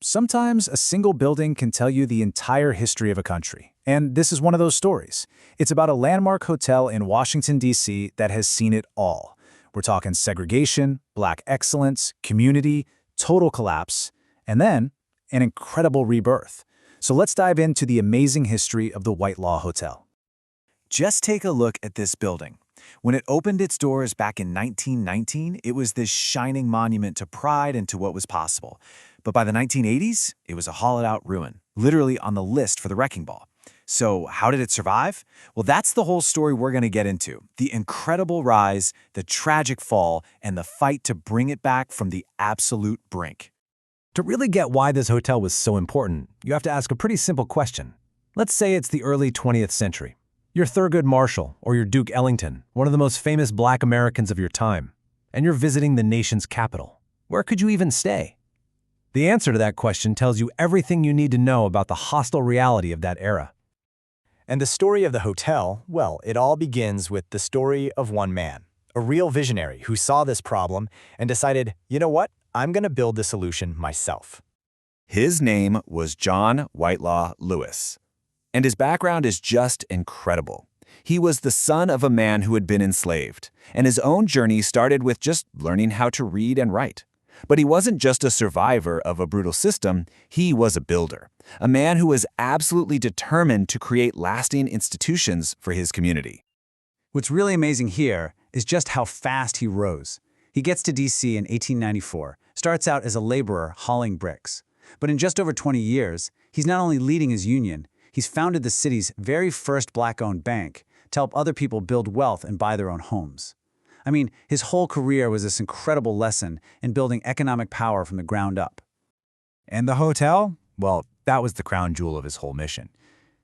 Sometimes a single building can tell you the entire history of a country. And this is one of those stories. It's about a landmark hotel in Washington, D.C. that has seen it all. We're talking segregation, black excellence, community, total collapse, and then an incredible rebirth. So let's dive into the amazing history of the Whitelaw Hotel. Just take a look at this building. When it opened its doors back in 1919, it was this shining monument to pride and to what was possible. But by the 1980s, it was a hollowed-out ruin, literally on the list for the wrecking ball. So how did it survive? Well, that's the whole story we're going to get into. The incredible rise, the tragic fall, and the fight to bring it back from the absolute brink. To really get why this hotel was so important, you have to ask a pretty simple question. Let's say it's the early 20th century. You're Thurgood Marshall or you're Duke Ellington, one of the most famous Black Americans of your time, and you're visiting the nation's capital. Where could you even stay? The answer to that question tells you everything you need to know about the hostile reality of that era. And the story of the hotel, well, it all begins with the story of one man, a real visionary who saw this problem and decided, you know what, I'm going to build the solution myself. His name was John Whitelaw Lewis. And his background is just incredible. He was the son of a man who had been enslaved, and his own journey started with just learning how to read and write. But he wasn't just a survivor of a brutal system, he was a builder, a man who was absolutely determined to create lasting institutions for his community. What's really amazing here is just how fast he rose. He gets to D.C. in 1894, starts out as a laborer hauling bricks. But in just over 20 years, he's not only leading his union, he's founded the city's very first Black-owned bank to help other people build wealth and buy their own homes. I mean, his whole career was this incredible lesson in building economic power from the ground up. And the hotel? Well, that was the crown jewel of his whole mission.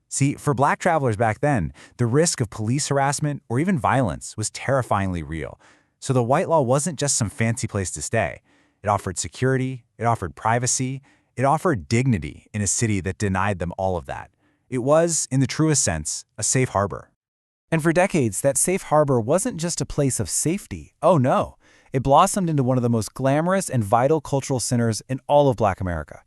See, for Black travelers back then, the risk of police harassment or even violence was terrifyingly real. So the Whitelaw wasn't just some fancy place to stay. It offered security, it offered privacy, it offered dignity in a city that denied them all of that. It was, in the truest sense, a safe harbor. And for decades, that safe harbor wasn't just a place of safety. Oh no, it blossomed into one of the most glamorous and vital cultural centers in all of Black America.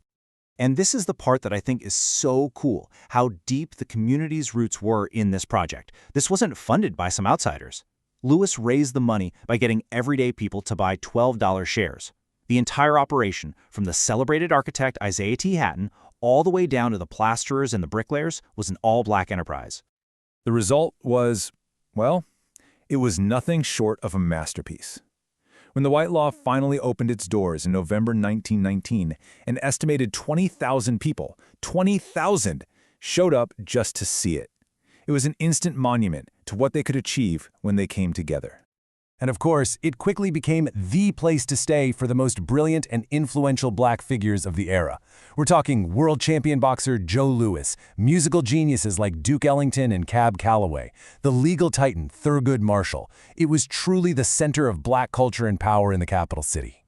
And this is the part that I think is so cool, how deep the community's roots were in this project. This wasn't funded by some outsiders. Lewis raised the money by getting everyday people to buy $12 shares. The entire operation, from the celebrated architect Isaiah T. Hatton all the way down to the plasterers and the bricklayers, was an all-Black enterprise. The result was, well, it was nothing short of a masterpiece. When the Whitelaw finally opened its doors in November 1919, an estimated 20,000 people, 20,000, showed up just to see it. It was an instant monument to what they could achieve when they came together. And of course, it quickly became the place to stay for the most brilliant and influential Black figures of the era. We're talking world champion boxer Joe Louis, musical geniuses like Duke Ellington and Cab Calloway, the legal titan Thurgood Marshall. It was truly the center of Black culture and power in the capital city.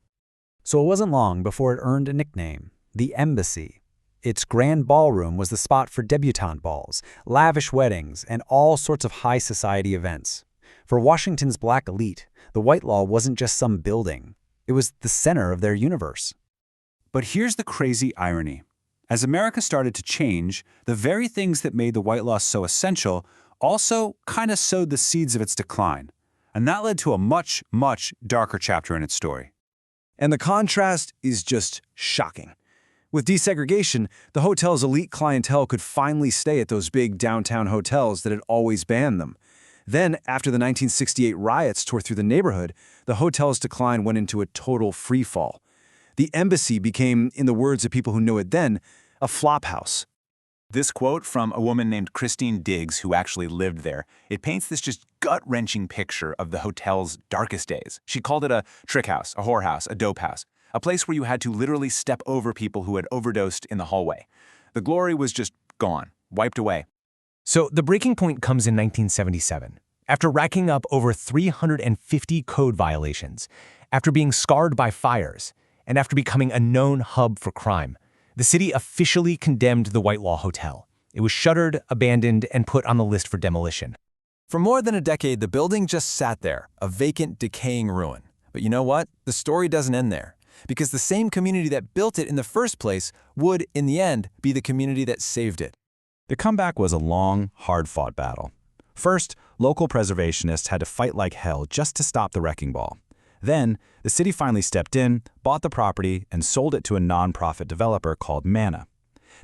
So it wasn't long before it earned a nickname, the Embassy. Its grand ballroom was the spot for debutante balls, lavish weddings, and all sorts of high society events. For Washington's Black elite, the Whitelaw wasn't just some building. It was the center of their universe. But here's the crazy irony. As America started to change, the very things that made the Whitelaw so essential also kind of sowed the seeds of its decline. And that led to a much, much darker chapter in its story. And the contrast is just shocking. With desegregation, the hotel's elite clientele could finally stay at those big downtown hotels that had always banned them. Then, after the 1968 riots tore through the neighborhood, the hotel's decline went into a total freefall. The Embassy became, in the words of people who knew it then, a flophouse. This quote from a woman named Christine Diggs, who actually lived there, it paints this just gut-wrenching picture of the hotel's darkest days. She called it a trick house, a whorehouse, a dope house, a place where you had to literally step over people who had overdosed in the hallway. The glory was just gone, wiped away. So the breaking point comes in 1977. After racking up over 350 code violations, after being scarred by fires, and after becoming a known hub for crime, the city officially condemned the Whitelaw Hotel. It was shuttered, abandoned, and put on the list for demolition. For more than a decade, the building just sat there, a vacant, decaying ruin. But you know what? The story doesn't end there. because the same community that built it in the first place would, in the end, be the community that saved it. The comeback was a long, hard-fought battle. First, local preservationists had to fight like hell just to stop the wrecking ball. Then, the city finally stepped in, bought the property, and sold it to a nonprofit developer called Manna.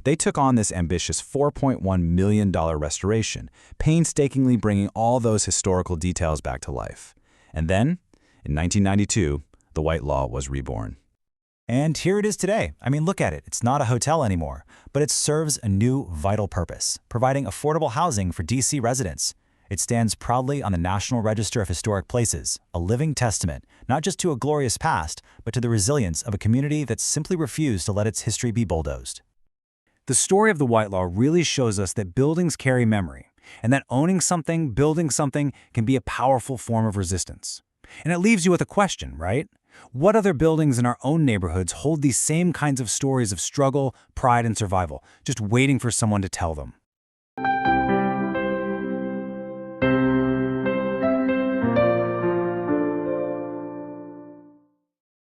They took on this ambitious $4.1 million restoration, painstakingly bringing all those historical details back to life. And then, in 1992, the Whitelaw was reborn. And here it is today. I mean, look at it. It's not a hotel anymore, but it serves a new vital purpose, providing affordable housing for DC residents. It stands proudly on the National Register of Historic Places, a living testament not just to a glorious past, but to the resilience of a community that simply refused to let its history be bulldozed. The story of the Whitelaw really shows us that buildings carry memory, and that owning something, building something, can be a powerful form of resistance. And it leaves you with a question, right? What other buildings in our own neighborhoods hold these same kinds of stories of struggle, pride, and survival, just waiting for someone to tell them?